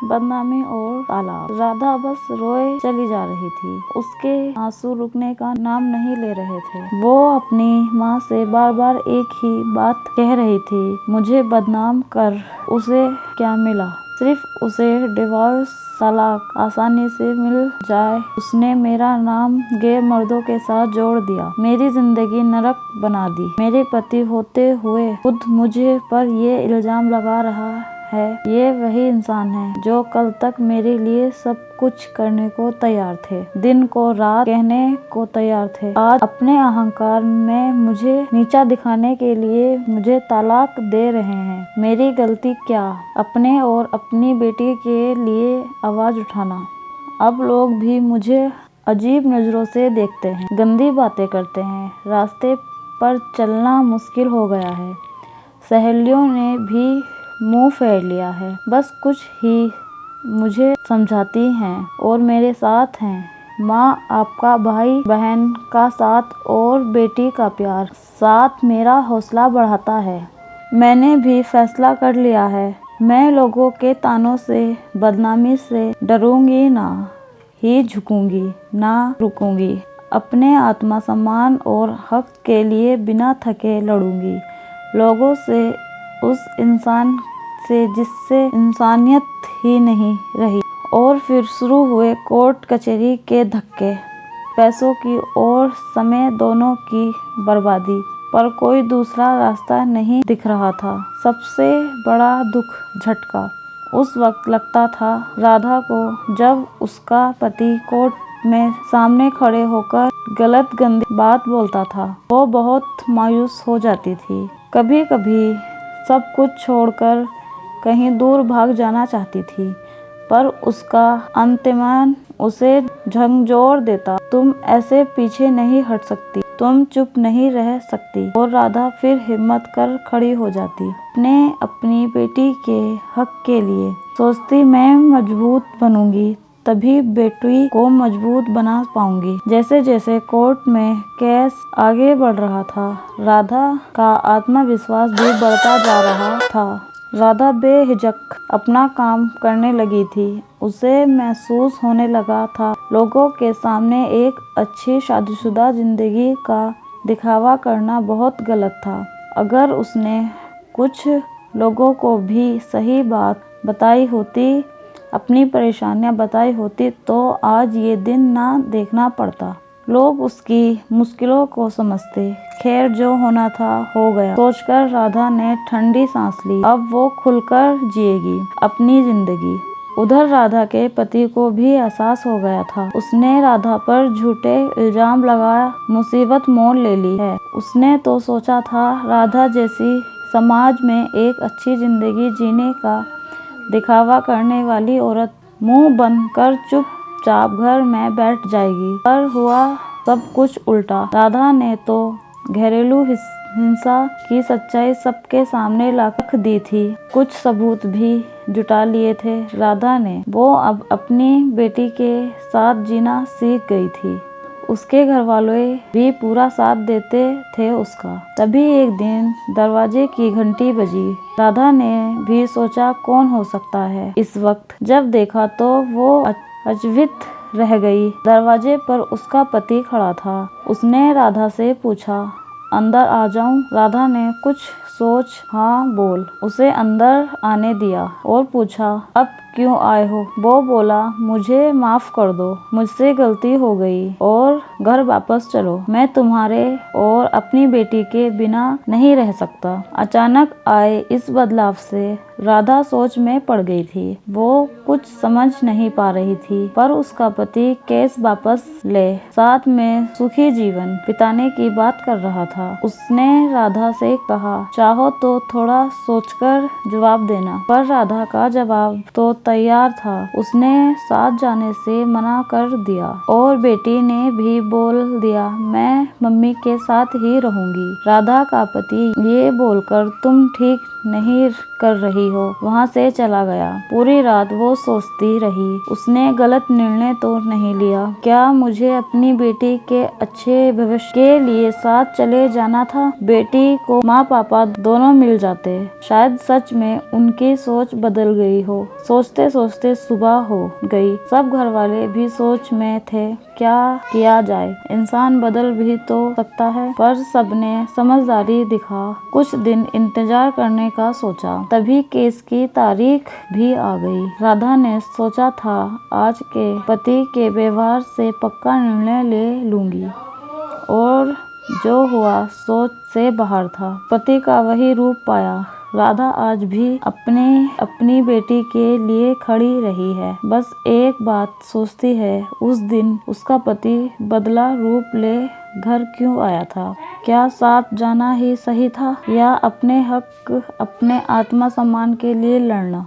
बदनामी और तालाब। राधा बस रोए चली जा रही थी। उसके आंसू रुकने का नाम नहीं ले रहे थे। वो अपनी माँ से बार बार एक ही बात कह रही थी, मुझे बदनाम कर उसे क्या मिला। सिर्फ उसे डिवोर्स तलाक आसानी से मिल जाए। उसने मेरा नाम गैर मर्दों के साथ जोड़ दिया, मेरी जिंदगी नरक बना दी। मेरे पति होते हुए खुद मुझे पर ये इल्जाम लगा रहा है। ये वही इंसान है जो कल तक मेरे लिए सब कुछ करने को तैयार थे, दिन को रात कहने को तैयार थे। आज अपने अहंकार में मुझे नीचा दिखाने के लिए मुझे तलाक दे रहे हैं। मेरी गलती क्या? अपने और अपनी बेटी के लिए आवाज उठाना। अब लोग भी मुझे अजीब नजरों से देखते हैं, गंदी बातें करते हैं। रास्ते पर चलना मुश्किल हो गया है। सहेलियों ने भी मुंह फेर लिया है। बस कुछ ही मुझे समझाती हैं और मेरे साथ हैं। माँ, आपका भाई बहन का साथ और बेटी का प्यार साथ मेरा हौसला बढ़ाता है। मैंने भी फैसला कर लिया है, मैं लोगों के तानों से, बदनामी से डरूंगी ना ही झुकूंगी, ना रुकूंगी। अपने आत्मसम्मान और हक के लिए बिना थके लड़ूंगी। लोगों से, उस इंसान से जिससे इंसानियत ही नहीं रही। और फिर शुरू हुए कोर्ट कचहरी के धक्के, पैसों की और समय दोनों की बर्बादी। पर कोई दूसरा रास्ता नहीं दिख रहा था। सबसे बड़ा दुख, झटका उस वक्त लगता था राधा को जब उसका पति कोर्ट में सामने खड़े होकर गलत गंदी बात बोलता था। वो बहुत मायूस हो जाती थी। कभी कभी सब कुछ छोड़कर कहीं दूर भाग जाना चाहती थी, पर उसका अंतर्मन उसे झंझोर देता। तुम ऐसे पीछे नहीं हट सकती, तुम चुप नहीं रह सकती। और राधा फिर हिम्मत कर खड़ी हो जाती, अपनी बेटी के हक के लिए सोचती, मैं मजबूत बनूंगी तभी बेटी को मजबूत बना पाऊंगी। जैसे जैसे कोर्ट में केस आगे बढ़ रहा था, राधा का आत्मविश्वास भी बढ़ता जा रहा था। राधा बेहिचक अपना काम करने लगी थी। उसे महसूस होने लगा था लोगों के सामने एक अच्छी शादीशुदा जिंदगी का दिखावा करना बहुत गलत था। अगर उसने कुछ लोगों को भी सही बात बताई होती, अपनी परेशानियां बताई होती, तो आज ये दिन ना देखना पड़ता। लोग उसकी मुश्किलों को समझते। खैर, जो होना था हो गया सोचकर राधा ने ठंडी सांस ली। अब वो खुलकर जिएगी अपनी जिंदगी। उधर राधा के पति को भी एहसास हो गया था, उसने राधा पर झूठे इल्जाम लगा मुसीबत मोल ले ली है। उसने तो सोचा था राधा जैसी समाज में एक अच्छी जिंदगी जीने का दिखावा करने वाली औरत मुंह बंद कर चुपचाप घर में बैठ जाएगी, पर हुआ सब कुछ उल्टा। राधा ने तो घरेलू हिंसा की सच्चाई सबके सामने रख दी थी। कुछ सबूत भी जुटा लिए थे राधा ने। वो अब अपनी बेटी के साथ जीना सीख गई थी। उसके घर वाले भी पूरा साथ देते थे उसका। तभी एक दिन दरवाजे की घंटी बजी। राधा ने भी सोचा कौन हो सकता है इस वक्त। जब देखा तो वो अचंभित रह गई। दरवाजे पर उसका पति खड़ा था। उसने राधा से पूछा, अंदर आ जाऊं? राधा ने कुछ सोच हाँ बोल उसे अंदर आने दिया और पूछा, अब क्यों आए हो? वो बोला, मुझे माफ कर दो, मुझसे गलती हो गई और घर वापस चलो। मैं तुम्हारे और अपनी बेटी के बिना नहीं रह सकता। अचानक आए इस बदलाव से राधा सोच में पड़ गई थी। वो कुछ समझ नहीं पा रही थी, पर उसका पति केस वापस ले साथ में सुखी जीवन बिताने की बात कर रहा था। उसने राधा से कहा, चाहो तो थोड़ा सोचकर जवाब देना। पर राधा का जवाब तो तैयार था। उसने साथ जाने से मना कर दिया और बेटी ने भी बोल दिया, मैं मम्मी के साथ ही रहूंगी। राधा का पति ये बोलकर, तुम ठीक नहीं कर रही हो वहाँ से चला गया। पूरी रात वो सोचती रही, उसने गलत निर्णय तो नहीं लिया? क्या मुझे अपनी बेटी के अच्छे भविष्य के लिए साथ चले जाना था? बेटी को माँ पापा दोनों मिल जाते, शायद सच में उनकी सोच बदल गई हो। सोचते सोचते सुबह हो गई। सब घर वाले भी सोच में थे, क्या किया जाए, इंसान बदल भी तो सकता है। पर सबने समझदारी दिखा, कुछ दिन इंतजार करने का सोचा। तभी केस की तारीख भी आ गई। राधा ने सोचा था आज के पति के व्यवहार से पक्का निर्णय ले लूंगी, और जो हुआ सोच से बाहर था। पति का वही रूप पाया। राधा आज भी अपनी बेटी के लिए खड़ी रही है। बस एक बात सोचती है, उस दिन उसका पति बदला रूप ले घर क्यों आया था? क्या साथ जाना ही सही था, या अपने हक, अपने आत्मा सम्मान के लिए लड़ना?